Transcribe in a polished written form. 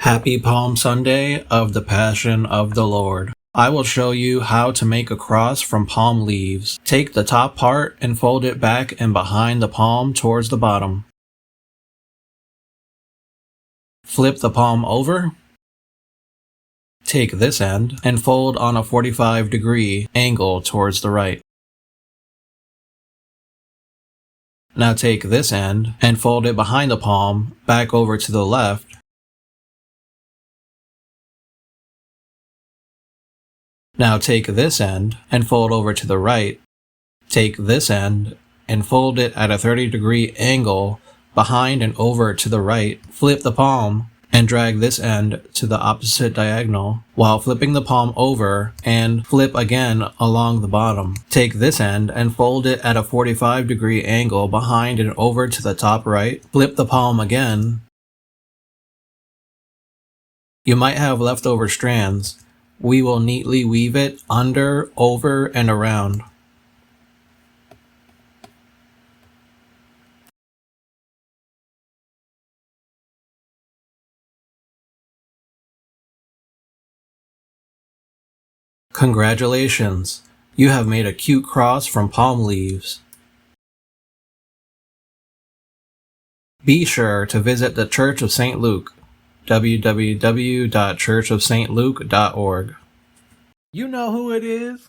Happy Palm Sunday of the Passion of the Lord. I will show you how to make a cross from palm leaves. Take the top part and fold it back and behind the palm towards the bottom. Flip the palm over. Take this end and fold on a 45-degree angle towards the right. Now take this end and fold it behind the palm back over to the left. Now take this end and fold over to the right. Take this end and fold it at a 30-degree angle behind and over to the right. Flip the palm and drag this end to the opposite diagonal while flipping the palm over and flip again along the bottom. Take this end and fold it at a 45-degree angle behind and over to the top right. Flip the palm again. You might have leftover strands. We will neatly weave it under, over, and around. Congratulations! You have made a cute cross from palm leaves. Be sure to visit the Church of St. Luke, www.churchofstluke.org. You know who it is?